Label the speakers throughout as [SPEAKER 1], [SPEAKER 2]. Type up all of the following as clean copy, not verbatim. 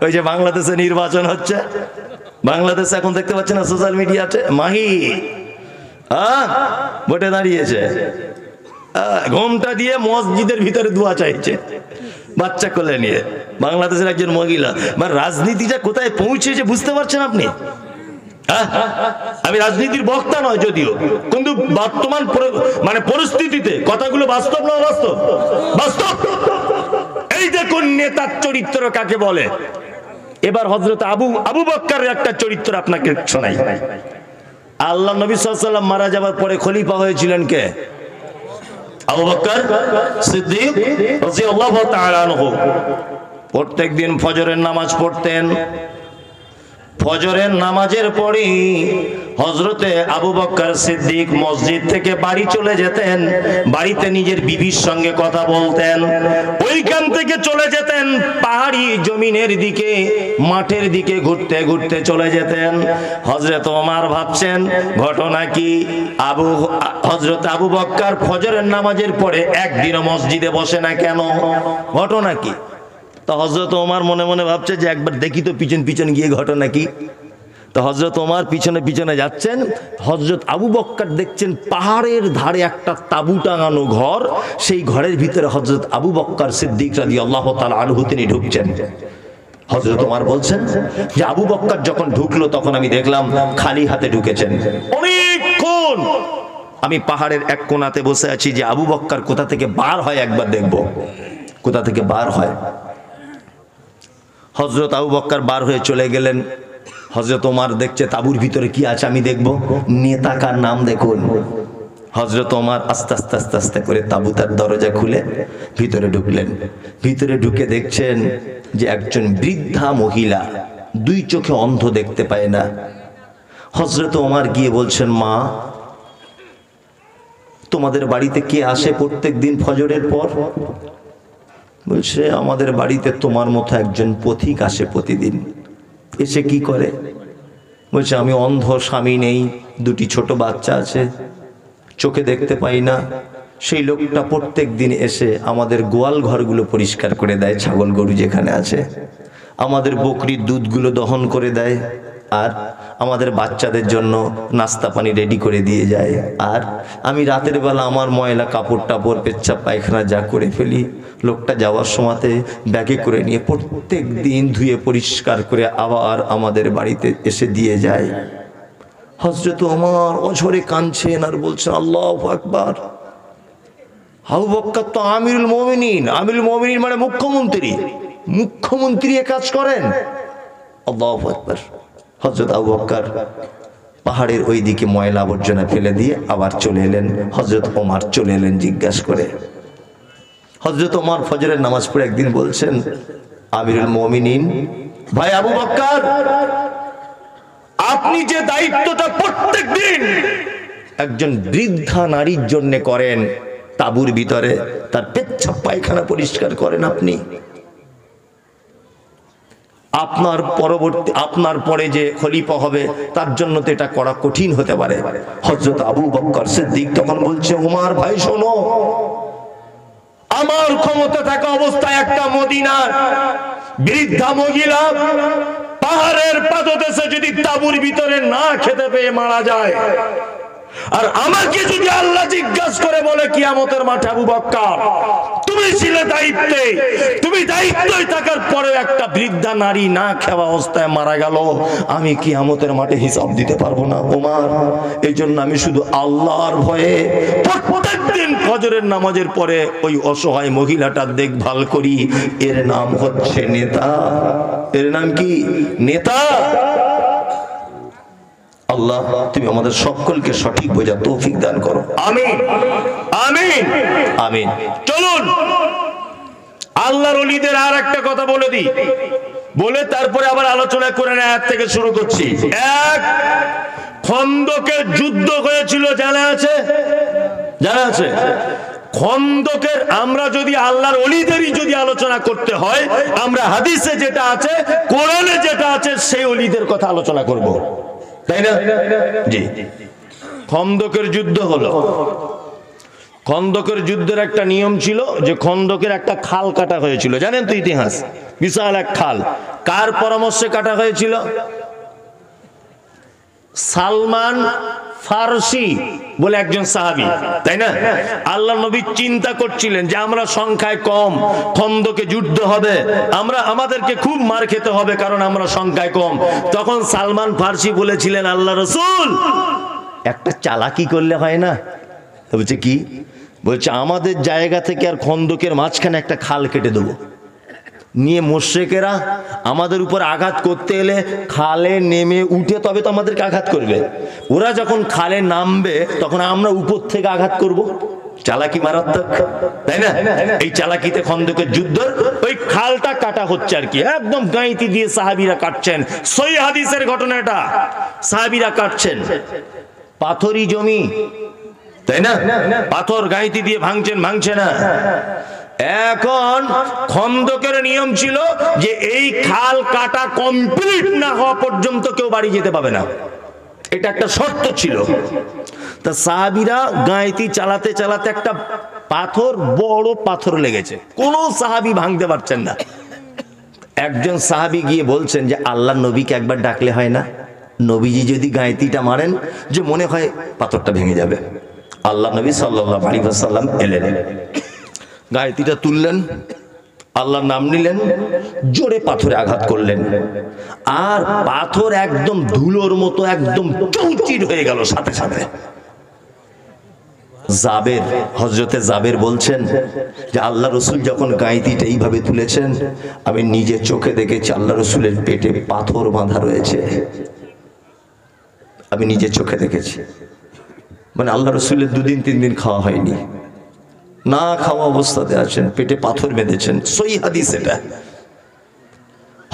[SPEAKER 1] ওই যে বাংলাদেশে নির্বাচন হচ্ছে, বাংলাদেশে এখন দেখতে পাচ্ছেন না সোশ্যাল মিডিয়াতে, মাহি ভোটে দাঁড়িয়েছে, ঘোমটা দিয়ে মসজিদের ভিতরে দোয়া চাইছে বাচ্চা কোলে নিয়ে, বাংলাদেশের একজন মহিলা। মানে রাজনীতিটা কোথায় পৌঁছেছে বুঝতে পারছেন আপনি? আমি রাজনীতির বক্তা নয় যদিও, কিন্তু বর্তমান মানে পরিস্থিতিতে কথাগুলো বাস্তব না অবাস্তব? বাস্তব। এই দেখুন নেতার চরিত্র কাকে বলে। এবার হযরত আবু বকরের একটা চরিত্র আপনাকে শোনাই। আল্লাহ নবী সাল্লাল্লাহু আলাইহি ওয়াসাল্লাম মারা যাওয়ার পরে খলিফা হয়েছিলেন কে? আবু বকর সিদ্দিক রাদিয়াল্লাহু তাআলা আনহু। প্রত্যেকদিন ফজরের নামাজ পড়তেন। ফজরের নামাজের পরে হযরতে আবু বকর সিদ্দিক মসজিদ থেকে বাড়ি চলে যেতেন। বাড়িতে নিজের বিবির সঙ্গে কথা বলতেন। ওইখান থেকে চলে যেতেন পাহাড়ি জমিনের দিকে, মাঠের দিকে ঘুরতে ঘুরতে চলে যেতেন। হযরত ওমর ভাবছেন ঘটনা কি, হযরত আবু বকর ফজরের নামাজের পরে একদিনও মসজিদে বসে না কেন, ঘটনা কি? তো হযরত ওমর মনে মনে ভাবছে যে একবার দেখি তো পিছন পিছন গিয়ে ঘটনা কি। তো হযরত ওমর পিছনে পিছনে যাচ্ছেন। হযরত আবু বকর দেখছেন পাহাড়ের ধারে একটা তাঁবু টাঙানো ঘর, সেই ঘরের ভিতরে হযরত আবু বকর সিদ্দিক রাদিয়াল্লাহু তাআলা আনহু তিনি ঢুকছেন। হযরত ওমর বলছেন যে আবু বকর যখন ঢুকলো তখন আমি দেখলাম খালি হাতে ঢুকেছেন। অনেকক্ষণ আমি পাহাড়ের এক কোণাতে বসে আছি যে আবু বকর কোথা থেকে বার হয়, একবার দেখব কোথা থেকে বার হয়। হযরত আবু বকর বার হয়ে চলে গেলেন। হযরত ওমর দেখছে তাঁবুর ভিতরে কি আছে আমি দেখব, নেতা কার নাম দেখুন। হযরত ওমর আস্তে আস্তে আস্তে আস্তে করে তাঁবুটার দরজা খুলে ভিতরে ঢুকলেন। ভিতরে ঢুকে দেখছেন যে একজন বৃদ্ধা মহিলা, দুই চোখে অন্ধ, দেখতে পায় না। হযরত ওমর গিয়ে বলছেন, মা তোমাদের বাড়িতে কে আসে প্রত্যেক দিন ফজরের পর? বলছে আমাদের বাড়িতে তোমার মতো একজন পথিক আসে প্রতিদিন। এসে কি করে? বলছে আমি অন্ধ, স্বামী নেই, দুটি ছোট বাচ্চা আছে, চোখে দেখতে পাই না। সেই লোকটা প্রত্যেক দিন এসে আমাদের গোয়াল ঘরগুলো পরিষ্কার করে দেয়, ছাগল গরু যেখানে আছে, আমাদের বকরির দুধগুলো দহন করে দেয়, আর আমাদের বাচ্চাদের জন্য নাস্তা পানি রেডি করে দিয়ে যায়। আর আমি রাতের বেলা আমার ময়লা কাপড় টাপড় পেচ্ছাপ পায়খানা যা করে ফেলি, লোকটা যাওয়ার সময়তে ব্যাগে করে নিয়ে প্রত্যেক দিন ধুয়ে পরিষ্কার করে আবার আমাদের বাড়িতে এসে দিয়ে যায়। হযরত ওমর অঝরে কাঁদছেন আর বলছেন আল্লাহু আকবার। আবু বকর তো আমিরুল মুমিনিন, আমিরুল মুমিনিন মানে মুখ্যমন্ত্রী, মুখ্যমন্ত্রী এ কাজ করেন। আল্লাহু আকবার। হযরত আবু বকর পাহাড়ের ওই দিকে ময়লা আবর্জনা ফেলে দিয়ে আবার চলে এলেন। হযরত ওমর চলে এলেন জিজ্ঞাসা করে। হযরত ওমর ফজরের নামাজ পড়ে একদিন বলছেন, আমিরুল মুমিনিন ভাই আবু বকর, আপনি যে দায়িত্বটা প্রত্যেকদিন একজন বৃদ্ধা নারীর জন্য করেন, তাঁবুর ভিতরে তার পেচ্ছাপ পায়খানা পরিষ্কার করেন, আপনি আপনার পরে যে খলিফা হবে তার জন্য তো এটা করা কঠিন হতে পারে। হযরত আবু বকর সিদ্দিক তখন বলছে, ওমর ভাই শোনো, আমার ক্ষমতা থাকা অবস্থায় একটা মদিনার বৃদ্ধা মহিলা পাহাড়ের পাদদেশে যদি তাঁবুর ভিতরে না খেতে পেয়ে মারা যায়, আর আমাকে যদি আল্লাহ জিজ্ঞাসা করে বলে কিয়ামতের মাঠে, আবু বকর তুমি ছিলে দায়িত্বে, তুমি দায়িত্বই থাকার পরে একটা বৃদ্ধা নারী না খাওয়া অবস্থায় মারা গেল, আমি কিয়ামতের মাঠে হিসাব দিতে পারবো না ওমর। এই জন্য আমি শুধু আল্লাহর ভয়ে প্রত্যেকদিন ফজরের নামাজের পরে ওই অসহায় মহিলাটার দেখভাল করি। এর নাম হচ্ছে নেতা। এর নাম কি? নেতা। আল্লাহ তুমি আমাদের সকলকে সঠিক বোঝার তৌফিক দান করো, আমিন আমিন আমিন। চলুন আল্লাহর ওলিদের আর একটা কথা বলে দিই, বলে তারপরে আবার আলোচনা করে আয়াত থেকে শুরু করছি। এক, খন্দকের যুদ্ধ হয়েছিল, জানা আছে? জানা আছে? খন্দকের আমরা যদি আল্লাহর ওলিদেরই যদি আলোচনা করতে হয়, আমরা হাদিসে যেটা আছে, কোরআনে যেটা আছে, সেই ওলিদের কথা আলোচনা করব, তাই না? জি। খন্দকের যুদ্ধ হলো। খন্দকের যুদ্ধের একটা নিয়ম ছিল যে খন্দকের একটা খাল কাটা হয়েছিল, জানেন তো ইতিহাস? বিশাল এক খাল। কার পরামর্শে কাটা হয়েছিল? সালমান ফারসি বলে একজন সাহাবী, তাই না? আল্লাহ নবী চিন্তা করছিলেন যে আমরা সংখ্যায় কম, খন্দকে যুদ্ধ হবে, আমাদেরকে খুব মার খেতে হবে কারণ আমরা সংখ্যায় কম। তখন সালমান ফারসি বলেছিলেন, আল্লাহ রাসূল একটা চালাকি করলে হয় না? বলছে কি? বলছে আমাদের জায়গা থেকে আর খন্দকের মাঝখানে একটা খাল কেটে দেবো, নিয়ে মুশরিকেরা আমাদের উপর আঘাত করতে এলে খালে নেমে উঠে তবে তো আমাদেরকে আঘাত করবে। ওরা যখন খালে নামবে তখন আমরা উপর থেকে আঘাত করব। চালাকি মারাত্মক, তাই না? এই চালাকিতে খন্দকের যুদ্ধ, ওই খালটা কাটা হচ্ছে আর কি, একদম গাঁইতি দিয়ে সাহাবীরা কাটছেন। সহিহ হাদিসের ঘটনা এটা, সাহাবীরা কাটছেন। পাথরি জমি, তাই না? পাথর গাঁইতি দিয়ে ভাঙছে না। এখন খন্দকের নিয়ম ছিল যে এই খাল কাটা কমপ্লিট না হওয়া পর্যন্ত কেউ বাড়ি যেতে পাবে না, এটা একটা শর্ত ছিল। তা সাহাবীরা গাঁইতি চালাতে চালাতে একটা পাথর, বড় পাথর লেগেছে, কোন সাহাবী ভাঙতে পারছেন না। একজন সাহাবী গিয়ে বলছেন যে আল্লাহর নবীকে একবার ডাকলে হয় না? নবীজি যদি গাঁইতিটা মারেন যে মনে হয় পাথরটা ভেঙে যাবে। আল্লাহ নবী সাল্লাল্লাহু আলাইহি ওয়াসাল্লাম এলেন, গায়েতিটা তুললেন, আল্লাহর নাম নিলেন, জোরে পাথরে আঘাত করলেন, আর পাথর একদম ধুলোর মতো একদম চৌচির হয়ে গেল সাথে সাথে। জাবের, হযরতে জাবের বলছেন যে আল্লাহ রসুল যখন গায়েতিটা এইভাবে তুলেছেন আমি নিজে চোখে দেখেছি আল্লাহ রসুলের পেটে পাথর বাঁধা রয়েছে, আমি নিজে চোখে দেখেছি। মানে আল্লাহ রসুলের 2 দিন 3 দিন খাওয়া হয়নি, না খাওয়া অবস্থাতে আছেন, পেটে পাথর বেঁধেছেন, সহিহ হাদিস এটা।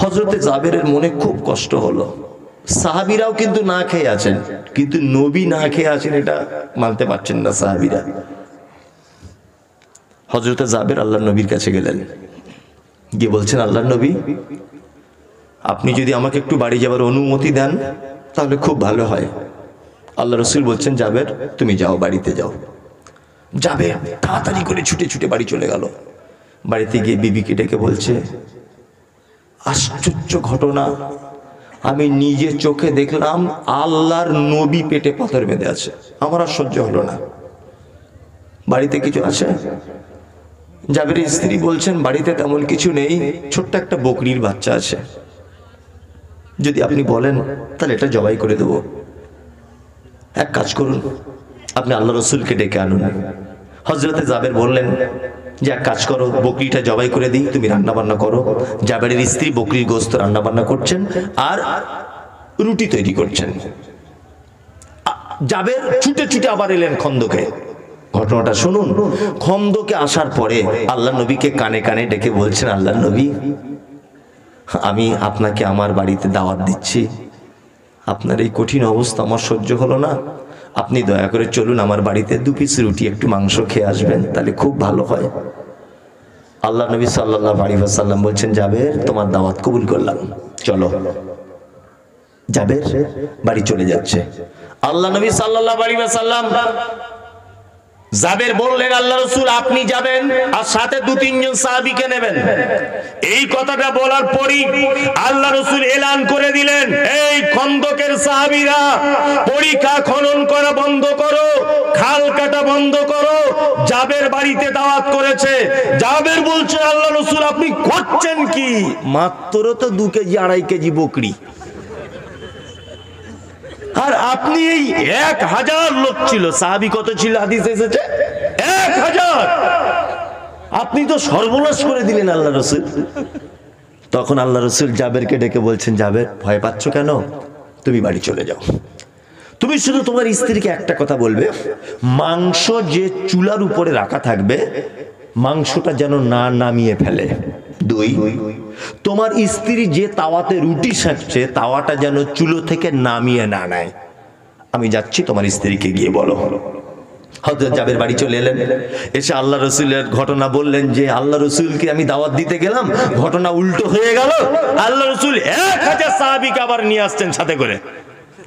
[SPEAKER 1] হযরতে জাবেরের মনে খুব কষ্ট হলো। সাহাবীরাও কিন্তু না খেয়ে আছেন, কিন্তু নবী না খেয়ে আছেন এটা মানতে পারছেন না সাহাবীরা। হযরতে জাবের আল্লাহর নবীর কাছে গেলেন, গিয়ে বলছেন আল্লাহর নবী আপনি যদি আমাকে একটু বাড়ি যাবার অনুমতি দেন তাহলে খুব ভালো হয়। আল্লাহ রসুল বলছেন জাবের তুমি যাও, বাড়িতে যাও। যাবে তাড়াতাড়ি করে ছুটে ছুটে বাড়ি চলে গেল। বাড়িতে গিয়ে বিবিকে ডেকে বলছে আশ্চর্য ঘটনা, আমি নিজে চোখে দেখলাম আল্লাহর নবী পেটে পাথর বেঁধে আছে, আমার আর সহ্য হলো না, বাড়িতে কিছু আছে? জাবেরের স্ত্রী বলছেন বাড়িতে তেমন কিছু নেই, ছোট্ট একটা বকরির বাচ্চা আছে, যদি আপনি বলেন তাহলে এটা জবাই করে দেবো। এক কাজ করুন, আপনি আল্লাহ রসুলকে ডেকে আনুন। হযরতে জাবের বললেন যে এক কাজ করো, বকরিটা জবাই করে দিই, তুমি রান্না বান্না করো। জাবেরের স্ত্রী বকরির গোশত রান্না বান্না করছেন আর রুটি তৈরি করছেন। জাবের ছুটে ছুটে আবার এলেন খন্দকে। ঘটনাটা শুনুন। খন্দকে আসার পরে আল্লাহ নবীকে কানে কানে ডেকে বলছেন আল্লাহ নবী আমি আপনাকে আমার বাড়িতে দাওয়াত দিচ্ছি, আপনার এই কঠিন অবস্থা আমার সহ্য হলো না, আপনি দয়া করে চলুন আমার বাড়িতে 2 পিস রুটি একটু মাংস খেয়ে আসবেন, তাহলে খুব ভালো হয়। আল্লাহ নবী সাল্লাল্লাহু আলাইহি ওয়াসাল্লাম বলছেন জাবের তোমার দাওয়াত কবুল করলাম, চলো। জাবের বাড়ি চলে যাচ্ছে। আল্লাহ নবী সাল্লাল্লাহু আলাইহি ওয়াসাল্লাম জাবের বললেন আল্লাহ রাসূল আপনি যাবেন আর সাথে 2-3 জন সাহাবীকে নেবেন। এই কথাটা বলার পরই আল্লাহ রাসূল এলান করে দিলেন এই খন্দকের সাহাবীরা পরিখা খনন করা বন্ধ করো, খাল কাটা বন্ধ করো, জাবের বাড়িতে দাওয়াত করেছে। জাবের বলছে আল্লাহ রাসূল আপনি করছেন কি? মাত্র তো 2 কেজি 2.5 কেজি বকরি, আর আপনি এই 1000 লোক ছিল, সাহাবী কত ছিল হাদিসে এসেছে 1000, আপনি তো সর্বনাশ করে দিলেন আল্লাহ রাসূল। তখন আল্লাহ রাসূল জাবেরকে ডেকে বলছেন জাবের ভয় পাচ্ছ কেন, তুমি বাড়ি চলে যাও, তুমি শুধু তোমার স্ত্রীকে একটা কথা বলবে মাংস যে চুলার উপরে রাখা থাকবে মাংসটা যেন না নামিয়ে ফেলে। 2, তোমার স্ত্রী যে তাওয়াতে রুটি সেঁকছে তাওয়াটা যেন চুলো থেকে নামিয়ে না নেয়। আমি যাচ্ছি, তোমার স্ত্রীকে গিয়ে বলো। হযরত জাবের বাড়ি চলে এলেন, এসে আল্লাহ রসুলের ঘটনা বললেন যে আল্লাহ রসুলকে আমি দাওয়াত দিতে গেলাম, ঘটনা উল্টো হয়ে গেল। আল্লাহ রসুল 1000 সাহাবীকে আবার নিয়ে আসছেন সাথে করে,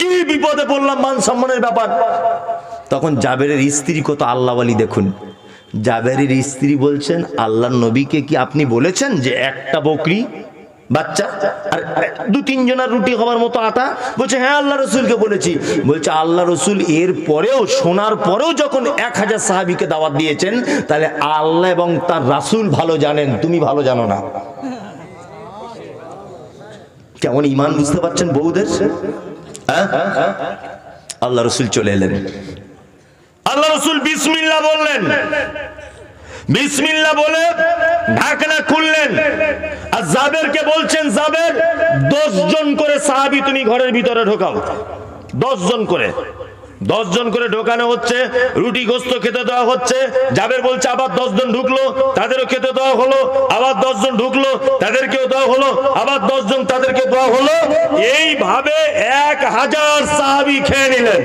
[SPEAKER 1] কি বিপদে পড়লাম, মান সম্মানের ব্যাপার। তখন জাবেরের স্ত্রী কত আল্লাহওয়ালি দেখুন। জাবেরের স্ত্রী বলছেন আল্লাহর নবীকে কি আপনি বলেছেন যে একটা বকরি বাচ্চা আর 2-3 জনের রুটি হওয়ার মতো আটা। বলছে হ্যাঁ আল্লাহ রসুলকে বলেছি। বলছে আল্লাহ রসুল এর পরেও, শোনার পরেও যখন 1000 সাহাবীকে দাওয়াত দিয়েছেন, তাহলে আল্লাহ এবং তার রাসূল ভালো জানেন, তুমি ভালো জানো না। কেমন ইমান বুঝতে পারছেন বউদের? আল্লাহ রসুল চলে এলেন। আল্লাহ রসুল বিসমিল্লাহ বললেন, বিসমিল্লাহ বলে ঢাকনা খুললেন। আর জাবেরকে বলছেন, জাবের 10 জন করে সাহাবী তুমি ঘরের ভিতরে ঢোকাও। 10 জন করে, 10 জন করে ঢোকানো হচ্ছে, রুটি গোস্ত খেতে দেওয়া হচ্ছে। জাবের বলছে আবার 10 জন ঢুকলো, তাদেরও খেতে দেওয়া হলো। আবার 10 জন ঢুকলো, তাদেরকেও দেওয়া হলো। আবার 10 জন, তাদেরকে দেওয়া হলো। এইভাবে 1000 সাহাবী খেয়ে নিলেন।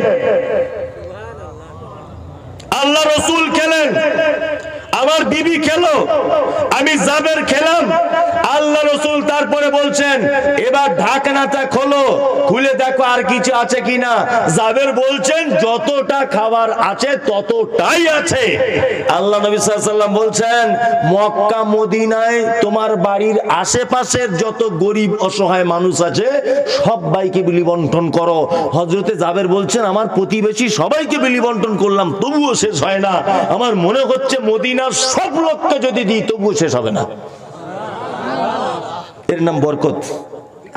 [SPEAKER 1] আল্লাহ রসুল খেলেন, আমার বিবি খেলো, আমি জাবের খেলাম। আল্লাহ রসুল তারপরে বলছেন এবার ঢাকনাটা খোলো, খুলে দেখো আর কিছু আছে কিনা। জাবের বলছেন যতটা খাবার আছে ততটাই আছে। আল্লাহ নবী সাল্লাল্লাহু আলাইহি ওয়াসাল্লাম বলছেন মক্কা মদিনায় তোমার বাড়ির আশেপাশের যত গরিব অসহায় মানুষ আছে সবাইকে বিলি বন্টন করো। হযরতে জাবের বলছেন আমার প্রতিবেশী সবাইকে বিলি বন্টন করলাম, তবুও শেষ হয় না। আমার মনে হচ্ছে মদিনার সব লোককে যদি দিই তবুও শেষ হবে না। এর নাম বরকত।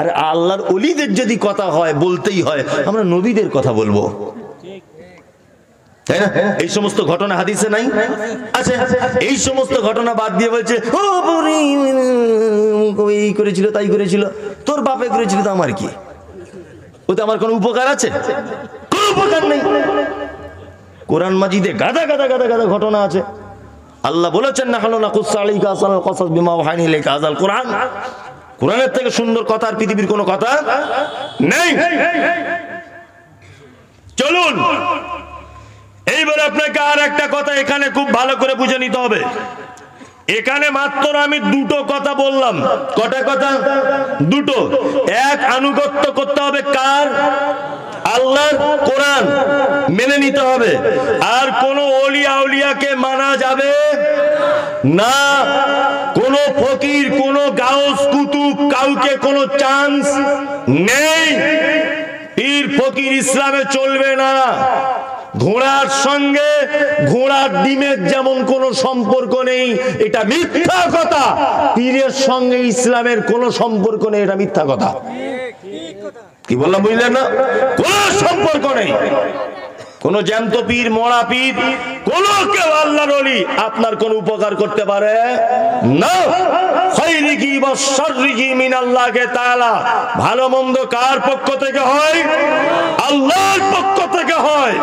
[SPEAKER 1] আর আল্লাহর ওলিদের যদি কথা হয়, বলতেই হয়, আমরা নবীদের কথা বলবো, তাই না? এই সমস্ত ঘটনা হাদিসে নাই। আচ্ছা, এই সমস্ত ঘটনা বাদ দিয়ে বলছে ও এই করেছিল তাই করেছিল, তোর বাপে করেছিল তো আমার কি, ওতে আমার কোনো উপকার আছে? কোনো উপকার নেই। কোরআন মাজিদে গাদা গাদা গাদা গাদা ঘটনা আছে। আল্লাহ বলেছেন নাহনু নাকুসসু আলাইকা আহসানাল কসাস বিমা ওয়াহাইনা ইলাইকা হাযাল কোরআন। কোরআনের থেকে সুন্দর কথা আর পৃথিবীর কোনো কথা নেই। চলুন এইবার আপনাকে আর একটা কথা এখানে খুব ভালো করে বুঝে নিতে হবে। এখানে মাত্র আমি 2টো কথা বললাম। কটা কথা? 2টো। এক, আনুগত্য করতে হবে কার? আল্লাহর কোরআন মেনে নিতে হবে। আর কোন ওলি আউলিয়াকে মানা যাবে না। কোন ফকির, কোন গাউস কুতুব, কাউকে কোনো চান্স নেই। পীর ফকির ইসলামে চলবে না। ঘোড়ার সঙ্গে ঘোড়ার ডিমের যেমন কোনো সম্পর্ক নেই, এটা মিথ্যা কথা। পীরের সঙ্গে ইসলামের কোনো সম্পর্ক নেই, এটা মিথ্যা কথা। কি বললাম বুঝলেন না? কোন সম্পর্ক নেই। কোন জ্যান্ত পীর, মরা পীর, কোন কেউ আল্লাহর ওলি আপনার কোন উপকার করতে পারে না। খায়রিহি ওয়া শাররিহি মিনাল্লাহি তাআলা। ভালো মন্দ কার পক্ষ থেকে হয়? আল্লাহর পক্ষ থেকে হয়।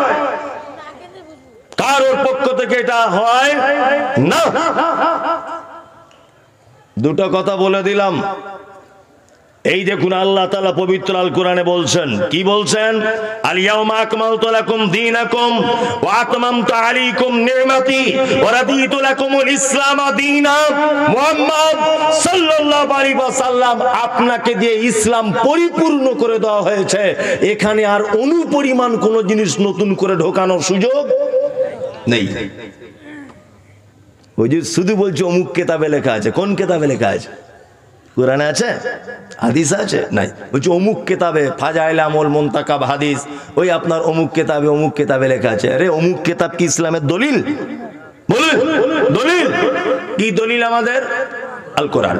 [SPEAKER 1] কারোর পক্ষ থেকে এটা হয় না। 2টো কথা বলে দিলাম। এই দেখুন আল্লাহ তাআলা পবিত্র আল কোরআনে বলছেন, কি বলছেন? আল ইয়াউমা আকমালতু লাকুম দীনাকুম ওয়া আতমামতু আলাইকুম নি'মাতি ওয়া রাদিতু লাকুমুল ইসলাম দীনা। মুহাম্মদ সাল্লাল্লাহু আলাইহি ওয়াসাল্লাম আপনাকে দিয়ে ইসলাম পরিপূর্ণ করে দেওয়া হয়েছে। এখানে আর অনুপরিমাণ কোনো জিনিস নতুন করে ঢোকানোর সুযোগ নেই। ওই যে শুধু বলছে অমুক কিতাবে লেখা আছে। কোন কিতাবে লেখা আছে? কোরআনে আছে? হাদিস আছে? নাই। বলছে অমুক কিতাবে ফাজাইল আমল মুনতাকাব হাদিস, ওই আপনার অমুক কিতাবে লেখা আছে। আরে অমুক কিতাব কি ইসলামের দলিল? বলুন দলিল কি? দলিল আমাদের আল কোরআন।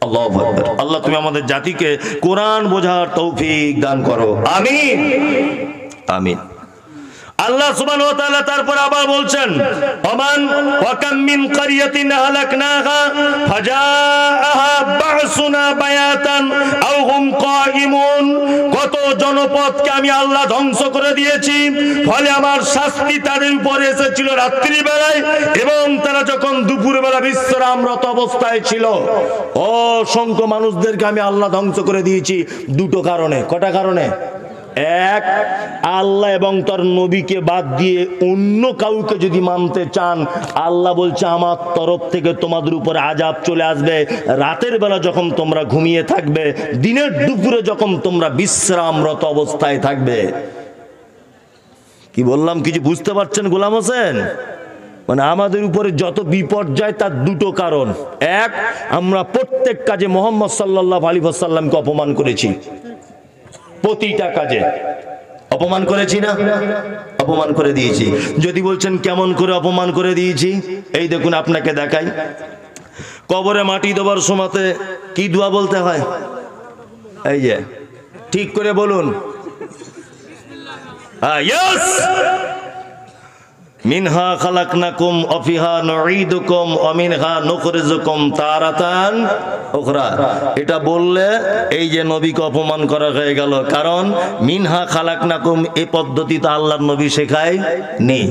[SPEAKER 1] আল্লাহু আকবার। আল্লাহ তুমি আমাদের জাতিকে কোরআন বোঝার তৌফিক দান করো, আমিন আমিন। আল্লাহ সুবহানাহু ওয়া তাআলা তারপর আবার বলছেন ওমান ওয়া কাম মিন ক্বরিয়াতিন আহলাকনাহা ফাজাআহা বা'সুনা বায়াতান আও হুম কায়িমুন। কত জনপদকে আমি আল্লাহ ধ্বংস করে দিয়েছি, ফলে আমার শাস্তি তাদের উপরে এসেছিল রাত্রি বেলায়, এবং তারা যখন দুপুরবেলা বিশ্রামরত অবস্থায় ছিল। অসংখ্য মানুষদেরকে আমি আল্লাহ ধ্বংস করে দিয়েছি 2টো কারণে। কটা কারণে? এক, আল্লাহ এবং তার নবীকে বাদ দিয়ে অন্য কাউকে যদি মানতে চান, আল্লাহ বলছে আমার তরফ থেকে তোমাদের উপরে আযাব চলে আসবে। রাতের বেলা যখন তোমরা ঘুমিয়ে থাকবে, দিনের দুপুরে যখন তোমরা বিশ্রামরত অবস্থায় থাকবে। কি বললাম কিছু বুঝতে পারছেন গোলাম হোসেন?
[SPEAKER 2] মানে আমাদের উপরে যত বিপর্যয় তার দুটো কারণ। এক, আমরা প্রত্যেক কাজে মুহাম্মদ সাল্লাল্লাহু আলাইহি ওয়াসাল্লামকে অপমান করেছি, প্রতিটা কাজে অপমান করেছি না? অপমান করে দিয়েছি। যদি বলছেন কেমন করে অপমান করে দিয়েছি, এই দেখুন আপনাকে দেখাই। কবরে মাটি দেওয়ার সময়তে কি দোয়া বলতে হয়? এই যে ঠিক করে বলুন, ইয়েস, মিনহা খালাকনাকুম ওয়া ফিহা নুঈদুকুম ওয়া মিনহা নুখরিজুকুম তারাতান উখরা। এটা বললে এই যে নবীকে অপমান করা হয়ে গেল। কারণ মিনহা খালাকনাকুম এই পদ্ধতিতে আল্লাহর নবী শেখায় নেই।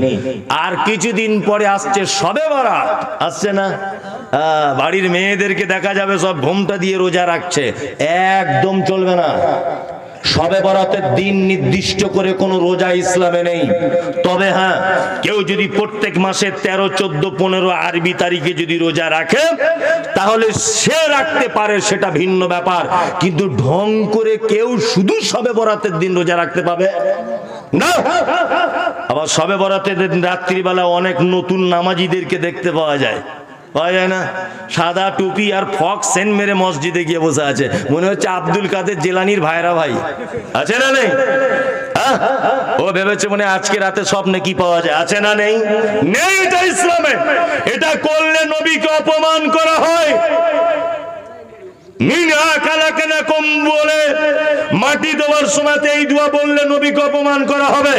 [SPEAKER 2] আর কিছুদিন পরে আসছে শবে বরাত, আসছে না? বাড়ির মেয়েদেরকে দেখা যাবে সব ঘোমটা দিয়ে রোজা রাখছে। একদম চলবে না। শবে বরাতের দিন নির্দিষ্ট করে কোনো রোজা ইসলামে নেই। তবে হ্যাঁ, কেউ যদি প্রত্যেক মাসে 13, 14, 15 আরবি তারিখে যদি রোজা রাখে তাহলে সে রাখতে পারে, সেটা ভিন্ন ব্যাপার। কিন্তু ঢং করে কেউ শুধু শবে বরাতের দিন রোজা রাখতে পাবে না। আবার শবে বরাতের দিন রাত্রিবেলা অনেক নতুন নামাজিদেরকে দেখতে পাওয়া যায়, পাওয়া যায় না? সাদা টুপি আর ফক সেন মেরে মসজিদে গিয়ে বসে আছে, মনে হচ্ছে আব্দুল কাদের জিলানির ভাইরা ভাই। আছে না নেই? ও ভেবেছে মনে আজকে রাতে স্বপ্নে কি পাওয়া যায়। আছে না নেই? নেই। এটা ইসলামে। এটা করলে নবীকে অপমান করা হয়। মিনহা খালাকনাকুম বলে মাটি দেওয়ার সময়তে এই দোয়া বললে নবীকে অপমান করা হবে।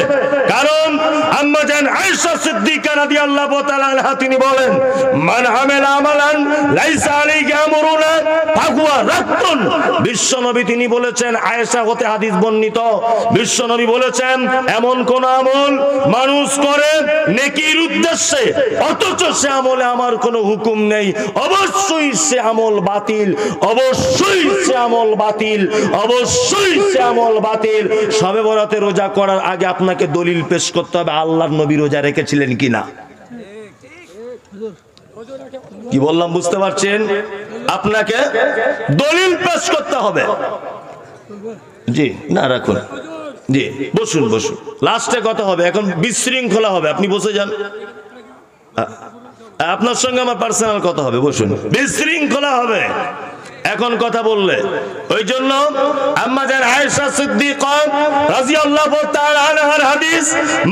[SPEAKER 2] কারণ আম্মা জান আয়েশা সিদ্দিকা রাদিয়াল্লাহু তাআলা আনহা তিনি বলেন, মান আমিলা আমালান লাইসা আলাইহি আমরুনা ফাহুয়া রাদ্দুন। বিশ্বনবী তিনি বলেছেন, আয়েশা হতে হাদিস বর্ণিত, বিশ্বনবী বলেছেন এমন কোন আমল মানুষ করে নেকির উদ্দেশ্যে অথচ সে আমলে আমার কোনো হুকুম নেই, অবশ্যই সে আমল বাতিল, অবশ্যই সে আমল বাতিল, অবশ্যই সে আমল বাতিল। শবে বরাতে রোজা করার আগে আপনাকে দলিল পেশ করতে হবে আল্লাহর নবী রোজা রেখেছিলেন কিনা। কি বললাম বুঝতে পারছেন? আপনাকে দলিল পেশ করতে হবে। জি না রাখুন, জি বসুন বসুন, লাস্টে কথা হবে। এখন বিশৃঙ্খলা হবে, আপনি বসে যান। আপনার সঙ্গে আমার পার্সোনাল কথা হবে, বসুন। বিশৃঙ্খলা হবে এখন কথা বললে। ওই জন্য আম্মা জান আয়েশা সিদ্দিকা রাদিয়াল্লাহু তাআলা আনহার হাদিস,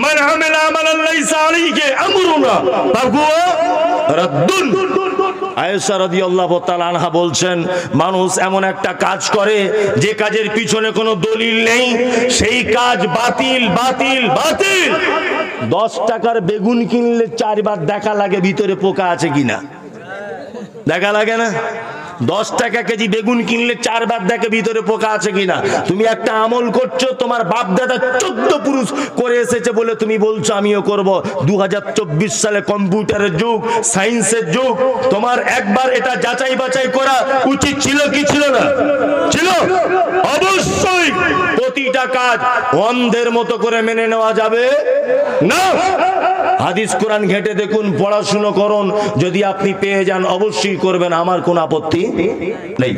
[SPEAKER 2] মান আমিলা আমালান লাইসা আলাইহি আমরুনা ফাহুয়া রাদ্দুন। আয়েশা রাদিয়াল্লাহু তাআলা আনহা বলছেন, মানুষ এমন একটা কাজ করে যে কাজের পিছনে কোনো দলিল নেই, সেই কাজ বাতিল বাতিল বাতিল। 10 টাকার বেগুন কিনলে 4 বার দেখা লাগে ভিতরে পোকা আছে কিনা, দেখা লাগে না? 10 টাকা কেজি বেগুন কিনলে 4 বার দেখে ভিতরে পোকা আছে কিনা। তুমি একটা আমল করছো, তোমার বাপ দাদা 14 পুরুষ করে এসেছে বলে তুমি বলছো আমিও করব। 2024 সালে কম্পিউটারের যুগ, সায়েন্সের যুগ, তোমার একবার এটা যাচাই বাছাই করা উচিত ছিল কি ছিল না? ছিল। অবশ্যই প্রতিটা কাজ অন্ধের মতো করে মেনে নেওয়া যাবে না। হাদিস কোরআন ঘেঁটে দেখুন, পড়াশুনো করুন, যদি আপনি পেয়ে যান অবশ্যই করবেন, আমার কোন আপত্তি নেই।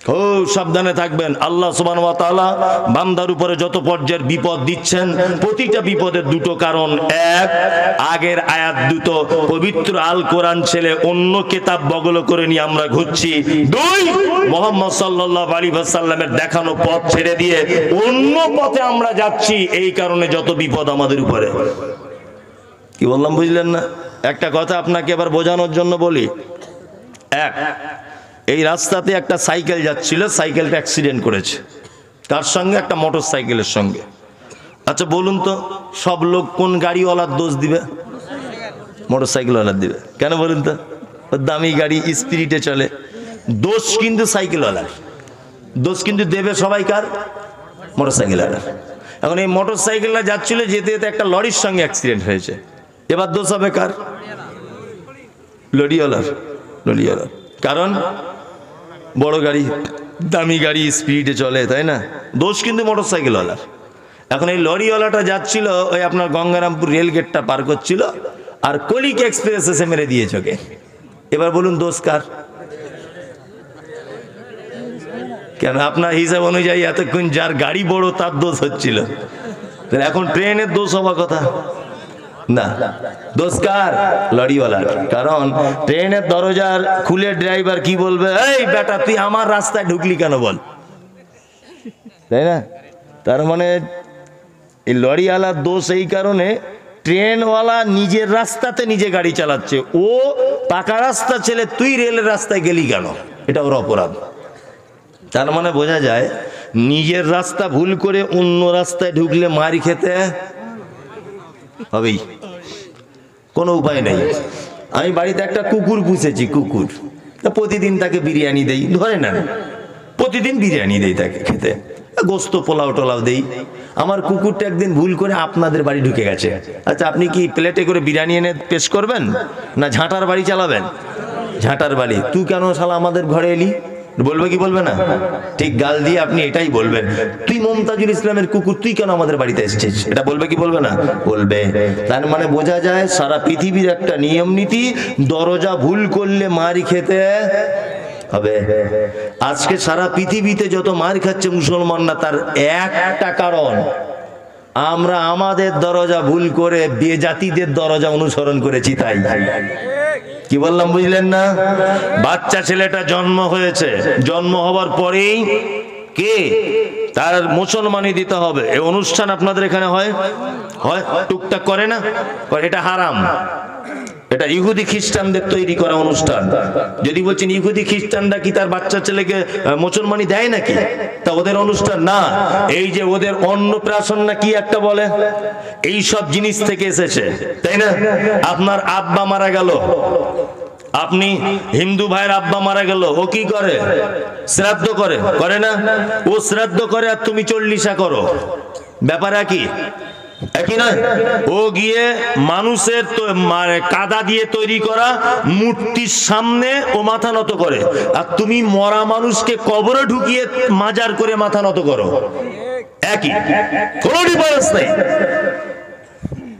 [SPEAKER 2] খুব সাবধানে থাকবেন। আল্লাহ সুবহানাহু ওয়া তাআলা বান্দার উপরে যত পর্যায়ের বিপদ দিচ্ছেন, প্রতিটা বিপদের দুটো কারণ। এক, আগের আয়াত দুটো, পবিত্র আল কোরআন ছেলে অন্য কিতাব বগল করে নিয়ে আমরা ঘুরছি। দুই, মুহাম্মদ সাল্লাল্লাহু আলাইহি ওয়াসাল্লামের দেখানো পথ ছেড়ে দিয়ে অন্য পথে আমরা যাচ্ছি, এই কারণে যত বিপদ আমাদের উপরে। কি বললাম বুঝলেন না? একটা কথা আপনাকে এবার বোঝানোর জন্য বলি। এক, এই রাস্তাতে একটা সাইকেল যাচ্ছিল, সাইকেলটা অ্যাক্সিডেন্ট করেছে। তার সঙ্গে একটা মোটর সাইকেলের সঙ্গে। আচ্ছা বলুন তো, সব লোক কোন গাড়িওয়ালার দোষ দিবে? মোটর সাইকেলওয়ালার দিবে। কেন বলুন তো? দামি গাড়ি, স্পিরিটে চলে। দোষ কিন্তু সাইকেলওয়ালার, দোষ কিন্তু দেবে সবাই কার? মোটর সাইকেলওয়ালার। এখন এই মোটর সাইকেলটা যাচ্ছিল, যেতে যেতে একটা লরির সঙ্গে অ্যাক্সিডেন্ট হয়েছে। এবার দোষ হবে কার? লরিওয়ালার, লরিওয়ালার। কারণ বড় গাড়ি, দামি গাড়ি, স্পিডে চলে, তাই না? দোষ কিন্তু মোটর সাইকেলওয়ালার। এখন এই লরিওয়ালাটা যাচ্ছিল, ওই আপনার গঙ্গারামপুর রেল গেটটা পার করছিল, আর কলিক এক্সপ্রেস এসে মেরে দিয়েছে ওকে। এবার বলুন দোষ কার? কেন আপনার হিসাব অনুযায়ী এতক্ষণ যার গাড়ি বড় তার দোষ হচ্ছিল, এখন ট্রেনের দোষ হওয়ার কথা না, দোষ কার? লরিওয়ালার। কারণ ট্রেনের দরজার খুলে ড্রাইভার কি বলবে, এই বেটা তুই আমার রাস্তায় ঢুকলি কেন বল, তাই না? তার মানে এই লরিওয়ালার দোষ এই কারণে, ট্রেনওয়ালা নিজের রাস্তাতে নিজে গাড়ি চালাচ্ছে, ও পাকা রাস্তা ছেলে তুই রেলের রাস্তায় গেলি কেন, এটা ওর অপরাধ। তার মানে বোঝা যায় নিজের রাস্তা ভুল করে অন্য রাস্তায় ঢুকলে মারি খেতে হবেই, কোনো উপায় নেই। আমি বাড়িতে একটা কুকুর পুষেছি, কুকুর, প্রতিদিন তাকে বিরিয়ানি দেই, ধরে নেন প্রতিদিন বিরিয়ানি দেই তাকে খেতে, গোস্ত পোলাও টোলাও দেই। আমার কুকুরটা একদিন ভুল করে আপনাদের বাড়ি ঢুকে গেছে। আচ্ছা, আপনি কি প্লেটে করে বিরিয়ানি এনে পেশ করবেন, না ঝাঁটার বাড়ি চালাবেন? ঝাঁটার বাড়ি। তুই কেন শালা আমাদের ঘরে এলি, বলবে কি বলবে না? ঠিক গাল দিয়ে আপনি এটাই বলবেন, তুই মমতাজুল ইসলামের কুকুর, তুই কেন আমাদের বাড়িতে এসেছিস, এটা বলবে কি বলবে না? বলবে। তার মানে বোঝা যায় সারা পৃথিবীর একটা নিয়ম নীতি, দরজা ভুল করলে মারি খেতে হবে। আজকে সারা পৃথিবীতে যত মার খাচ্ছে মুসলমানরা, তার একটা কারণ, আমরা আমাদের দরজা ভুল করে বেজাতিদের দরজা অনুসরণ করেছি। তাই কি বললাম বুঝলেন না? বাচ্চা ছেলেটা জন্ম হয়েছে, জন্ম হওয়ার পরেই কে তার মুসলমানি দিতে হবে, এই অনুষ্ঠান আপনাদের এখানে হয় হয় টুকটাক করে না? এটা হারাম, এটা ইহুদি খ্রিস্টানদের তৈরি করা অনুষ্ঠান। যদি বলছেন ইহুদি খ্রিস্টানরা কি তার বাচ্চা ছেলেকে মুসলমানি দেয় নাকি, তা ওদের অনুষ্ঠান না। এই যে ওদের অন্নপ্রাশন না কি একটা বলে, এই সব জিনিস থেকে এসেছে, তাই না? আপনার আব্বা মারা গেল, আপনি হিন্দু ভাইয়ের আব্বা মারা গেল, ও কি করে? শ্রাদ্ধ করে, করে না? ও শ্রাদ্ধ করে আর তুমি চল্লিশা করো, ব্যাপার একই একই নয়? ও গিয়ে মানুষের কাদা দিয়ে তৈরি করা মূর্তির সামনে ও মাথা নত করে, আর তুমি মরা মানুষকে কবরে ঢুকিয়ে মাজার করে মাথা নত করো, একই, কোনো ডিফারেন্স নেই।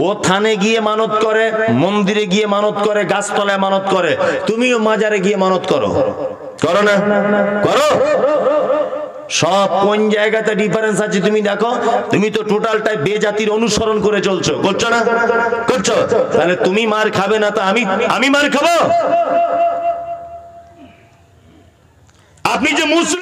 [SPEAKER 2] ও থানে গিয়ে মানত করে, মন্দিরে গিয়ে মানত করে, গাছতলায় মানত করে, তুমিও মাজারে গিয়ে মানত করো, করো না? করো। সব কোন জায়গাতে ডিফারেন্স আছে তুমি দেখো। তুমি তো টোটালটাই বেজাতির অনুসরণ করে চলছো, করছো না? করছো। তাহলে তুমি মার খাবে না, তা আমি মার খাবো? আপনি যে মুসলিম